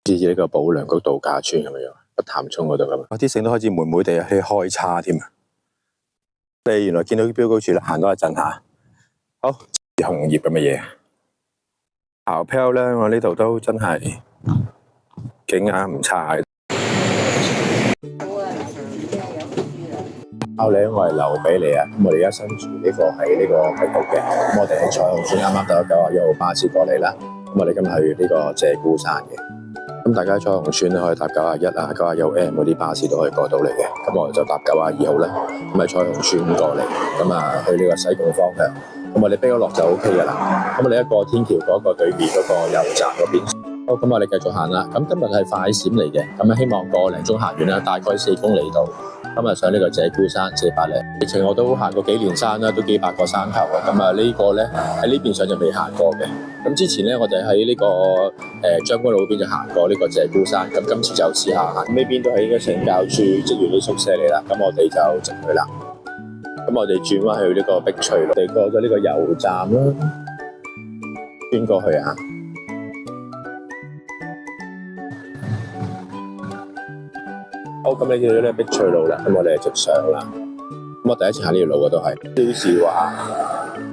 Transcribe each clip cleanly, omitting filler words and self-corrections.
似呢個保良局度假村咁樣，北潭涌嗰度咁。啲繩都開始霉霉地去開叉添啊！你原來見到啲標高柱啦，行多一陣下。好，紅葉咁嘅嘢。坳漂咧，我呢度都真係景眼唔差。包咧我係留俾你啊！咁我哋而家身處呢個係呢個碧屋嘅，咁我哋喺彩虹村啱啱搭咗91號巴士過嚟啦。咁我哋今日去呢個鷓鴣山嘅。咁大家彩虹村咧可以搭91啊、91M 嗰啲巴士都可以過到嚟嘅。咁我哋就搭92號啦。咁喺彩虹村過嚟，咁啊去呢個西貢方向。咁我哋逼咗落就 OK 噶啦。咁我哋一過天橋嗰個對面嗰個油站嗰邊。好，咁我哋繼續行啦。咁今日係快閃嚟嘅，咁啊希望個零鐘行完啦，大概4公里度。今日上呢個鷓鴣山400零，疫情我都行過幾年山啦，都幾百個山頭啊。咁啊呢個咧喺呢邊上就未行過嘅。咁之前咧我哋喺呢個將軍澳嗰邊就行過呢個鷓鴣山，咁今次就試下行。呢邊都係應該懲教處職員啲宿舍嚟啦。咁我哋就直去啦。咁我哋轉翻去呢個碧翠路，我哋過咗呢個油站啦，轉過去啊。好，咁你見到呢碧翠路啦，咁我哋就直上啦。咁我第一次行呢條路嘅都係標示話，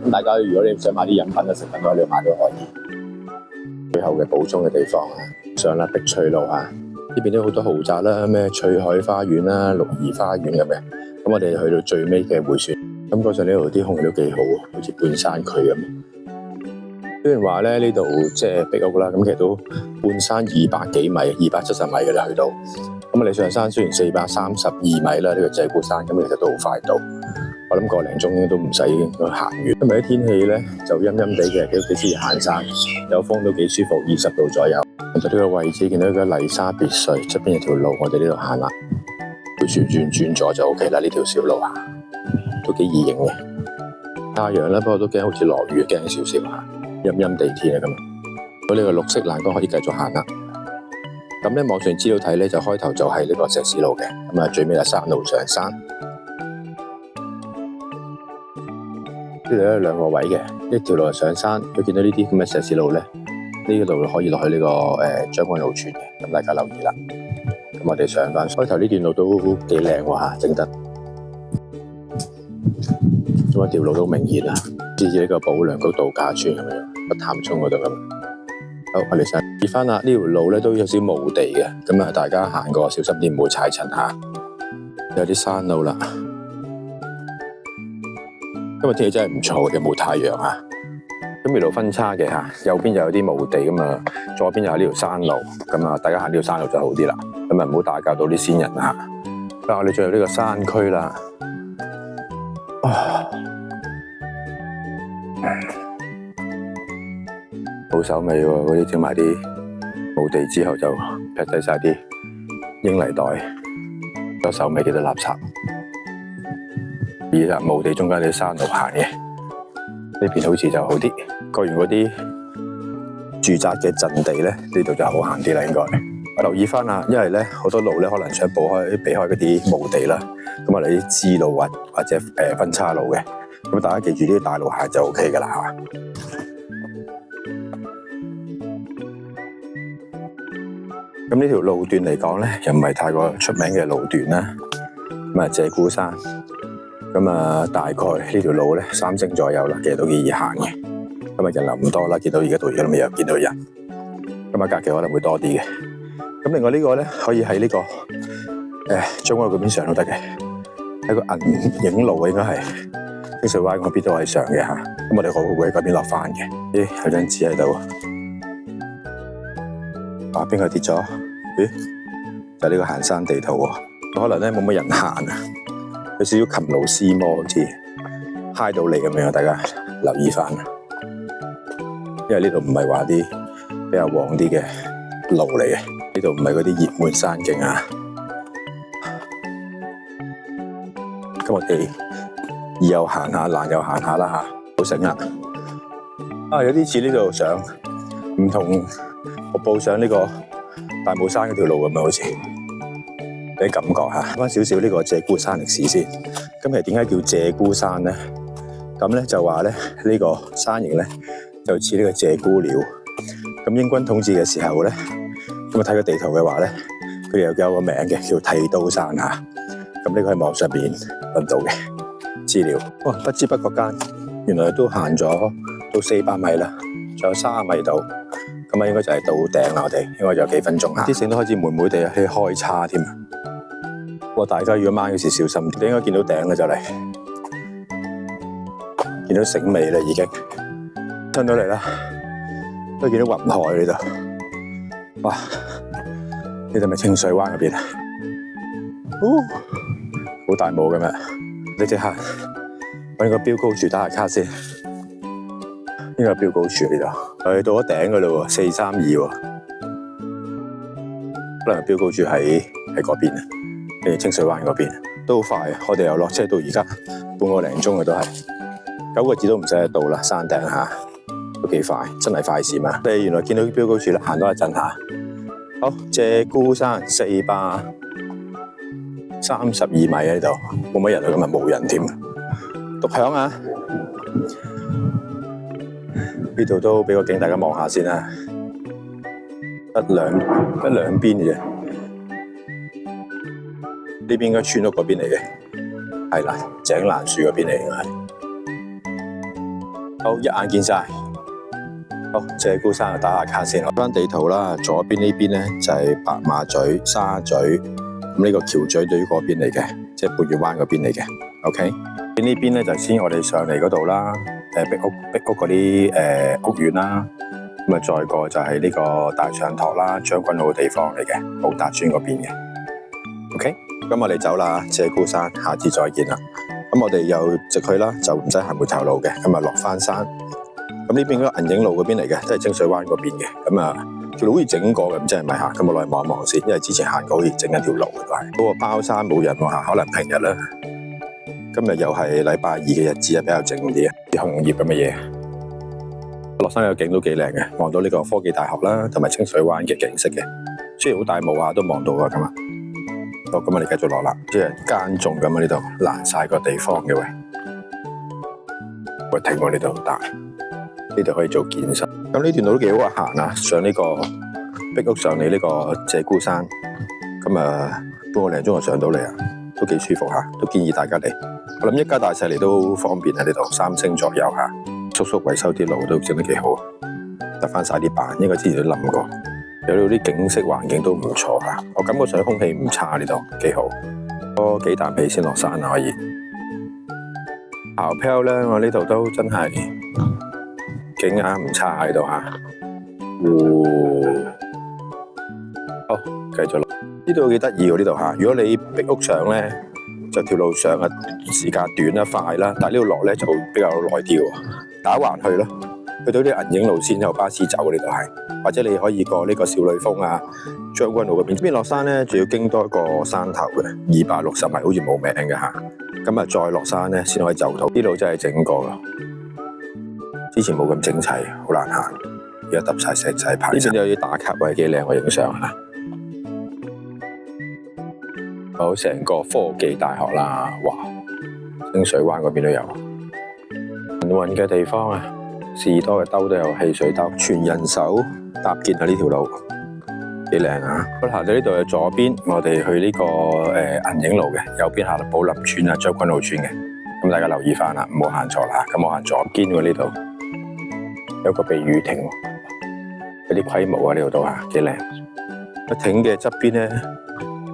咁大家如果你想買啲飲品啊、食品喺呢度買都可以。最後嘅補充嘅地方啊，上啦碧翠路啊，呢邊都好多豪宅啦，咩翠海花園啦、綠怡花園咁嘅。咁我哋去到最尾嘅迴旋，咁嗰陣呢度啲空氣都幾好，好似半山區咁。雖然話咧呢度即係碧屋啦，咁其實都半山200幾米、270米嘅啦去到。咁我哋上山雖然432米啦，呢個鷓鴣山，咁其實都好快到。我諗個零鐘都唔使行完。今日啲天氣咧就陰陰地嘅，幾適宜行山，有風都幾舒服，20度左右。就呢個位置見到一個麗莎別墅，側邊有條路，我哋呢度行啦。迴旋轉左就 OK 啦，呢條小路啊，都幾易影嘅。太陽啦，不過都驚好似落雨，驚少少啊，陰陰地天啊咁。咁呢個綠色欄杆可以繼續行啦。咁咧網上資料睇咧，就開頭就係呢個石屎路嘅，咁啊最尾係山路上山。呢度有兩個位嘅，一條路係上山，佢見到呢啲咁嘅石屎路咧，呢度可以落去呢個將軍澳村嘅，咁大家留意啦。咁我哋上翻開頭呢段路都幾靚喎嚇，整得咁一條路都明顯啦，似呢個保良局度假村咁樣，北潭涌嗰度咁。好，我哋上跌翻啦，呢條路咧都有少墓地嘅，咁啊大家行過小心啲，唔好踩塵嚇。有啲山路啦，今日天氣真係唔錯嘅，冇太陽啊。咁條路分叉嘅嚇，右邊就有啲墓地咁啊，左邊又有呢條山路，咁啊大家行呢條山路就好啲啦，咁啊唔好打攪到啲先人嚇。嗱，我哋進入呢個山區啦。好手尾喎，嗰啲整埋啲墓地之後就劈低晒啲英泥袋，個手尾幾多垃圾。而家墓地中間啲山路行嘅，呢邊好似就好啲。過完嗰啲住宅嘅陣地咧，呢度就好行啲啦。應該我留意翻啦，因為咧好多路咧可能想避開嗰啲墓地啦，咁我哋啲支路或者分叉路嘅，咁大家記住呢啲大路行就 OK 噶啦嚇。咁呢條路段嚟講咧，又唔係太過出名嘅路段啦。咁啊，鷓鴣山，咁啊大概呢條路咧3星左右啦，其實都幾易行嘅。咁啊人流唔多啦，見到而家到而家都未有見到人。咁啊假期可能會多啲嘅。咁另外呢個咧可以喺呢個將軍澳嗰邊上都得嘅，喺個銀影路應該係清水灣嗰邊都係上嘅嚇。咁我哋會喺嗰邊落翻嘅。咦，有張紙喺度。啊，邊個跌咗？咦，就呢個行山地圖喎。可能咧冇乜人行啊，有少少擒路絲魔，好似嗨到你咁樣，大家留意翻。因為呢度唔係話啲比較旺啲嘅路嚟嘅，呢度唔係嗰啲熱門山徑啊。咁我哋易又行下，難又行下啦嚇，好醒啊！啊，有啲似呢度上唔同。我報上呢個大帽山嗰條路咁啊，好似有啲感覺嚇。講翻少少呢個鷓鴣山歷史先。咁其實點解叫鷓鴣山咧？咁咧就話咧呢個山形咧就似呢個鷓鴣鳥。咁英軍統治嘅時候咧，咁啊睇個地圖嘅話咧，佢又有個名嘅，叫剃刀山嚇。咁呢個喺網上邊揾到嘅資料。哇！不知不覺間，原來都行咗到400米啦，仲有30米度。咁啊，應該就係到頂啦。我哋應該仲有幾分鐘啊！啲繩都開始霉霉地去開叉添。哇！大家如果掹嗰時小心，你應該見到頂啦就嚟，見到繩尾啦已經，上到嚟啦，都見到雲海呢度。哇！呢度係咪清水灣嗰邊啊？好大霧㗎咩？你即刻揾個標高柱打下卡先。呢個標高柱呢度，到咗頂㗎啦喎，432喎。可能標高柱喺嗰邊啊，清水灣嗰邊都好快啊！我哋由落車到而家半個零鐘嘅都係9個字都唔使到啦，山頂嚇都幾快，真係快閃啊！你原來見到標高柱啦，行多一陣嚇。好，鷓鴣山432米喺度，冇乜人啊，今日冇人添。獨享啊！呢度都俾個景大家望下先啦，得兩邊嘅啫。呢邊應該村屋嗰邊嚟嘅，係啦，井欄樹嗰邊嚟嘅係。好，一眼見晒。好，鷓鴣山就打下卡先。攞翻地圖啦，左邊呢邊咧就係白馬咀、沙咀，咁呢個橋咀對於嗰邊嚟嘅，即係半月灣嗰邊嚟嘅。OK，呢邊咧就先我哋上嚟嗰度啦。壁屋嗰啲屋苑啦，咁啊再過就係呢個大上托啦，將軍澳嘅地方嚟嘅，寶達邨嗰邊嘅。OK，咁我哋走啦，鷓鴣山，下次再見啦。咁我哋又直去啦，就唔使行回頭路嘅，咁啊落翻山。咁呢邊嗰個銀影路嗰邊嚟嘅，都係清水灣嗰邊嘅。咁啊條路好似整過嘅，唔知係咪嚇？咁我落去望一望先，因為之前行過好似整緊條路嘅都係。嗰個包山冇人喎嚇，可能平日啦。今日又係禮拜2嘅日子啊，比較靜啲啊，啲紅葉咁嘅嘢。落山個景都幾靚嘅，望到呢個科技大學啦，同埋清水灣嘅景色嘅。雖然好大霧啊，都望到啊咁啊。好，咁我哋繼續落啦，即係耕種咁啊，呢度爛晒個地方嘅喂。喂，停我呢度大，呢度可以做健身。咁呢段路都幾好行啊，上呢個壁屋上嚟呢個鷓鴣山，咁啊半個零鐘就上到嚟啊，都幾舒服嚇，都建議大家嚟。我諗一家大細嚟都方便喺呢度，3星左右嚇。叔叔維修啲路都整得幾好，得翻晒啲板，應該之前都諗過。有呢啲景色環境都唔錯嚇，我感覺上空氣唔差，呢度幾好。多幾啖氣先落山啊可以。坳漂咧，我呢度都真係景眼唔差喺度嚇。好，繼續落。呢度幾得意喎呢度嚇，如果你壁屋上咧，就條路上嘅時間短啦、快啦，但係呢度落咧就比較耐啲喎，打橫去咯，去到啲銀影路線有巴士走呢度係，或者你可以過呢個少女峰啊、將軍澳嗰邊。呢邊落山咧，仲要經多一個山頭嘅，260米，好似冇名嘅嚇。咁啊，再落山咧先可以就到。呢度真係整過㗎，之前冇咁整齊，好難行。而家揼晒石仔排。呢邊有啲打卡位幾靚，我影相嚇。好，成個科技大學啦，哇！清水灣嗰邊都有行運嘅地方啊，士多嘅兜都有，汽水兜，全人手搭建啊呢條路，幾靚啊！我行到呢度嘅左邊，我哋去呢個銀影路嘅，右邊行到寶林邨啊、將軍澳邨嘅，咁大家留意翻啦，唔好行錯啦。咁我行左邊喎呢度，有個避雨亭，有啲規模啊呢度都啊，幾靚。個亭嘅側邊咧，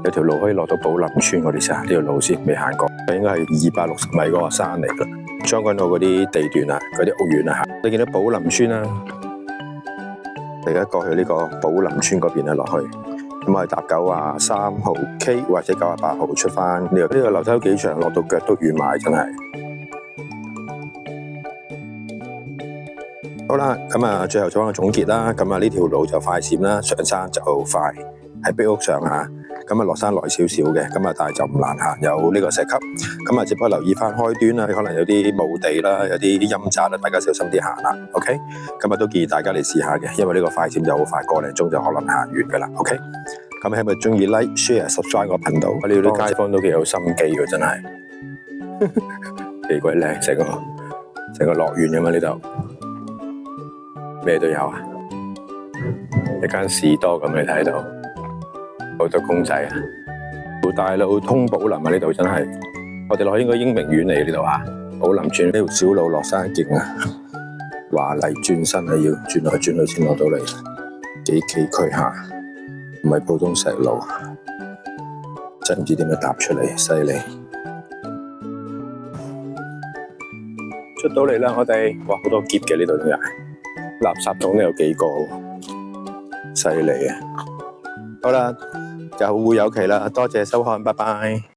有條路可以落到寶林邨，我哋試下呢條路先，未行過，應該係260米嗰個山嚟㗎。將軍澳嗰啲地段啊，嗰啲屋苑啊，你見到寶林邨啦，而家過去呢個寶林邨嗰邊啊落去，咁我哋搭93號 K 或者98號出翻呢個樓梯都幾長，落到腳都軟埋，真係。好啦，咁啊，最後做翻個總結啦，咁啊呢條路就快閃啦，上山就快，喺壁屋上啊。咁啊落山耐少少嘅，咁啊但係就唔難行，有呢個石級，咁啊只不過留意翻開端啦，可能有啲墓地啦，有啲陰宅啦，大家小心啲行啦 ，OK？ 咁啊都建議大家嚟試下嘅，因為呢個快閃就好快，個零鐘就可能行完噶啦 ，OK？ 咁係咪中意 like、share、subscribe 個頻道？我哋啲街坊都幾有心機嘅，真係幾鬼靚，成個樂園咁啊呢度，咩都有啊，一間士多咁你睇到。好多公仔啊！大路通寶林啊，呢度真係，我哋落去應該英明苑嚟呢度啊。寶林村呢條小路落山徑啊，華麗轉身啊，要轉來轉去先落到嚟，幾崎嶇下，唔係普通石路，真唔知點樣踏出嚟，犀利！出到嚟啦，我哋哇好多篋嘅呢度真係，垃圾桶都有幾個，犀利啊！好啦，又會有期啦，多謝收看，拜拜。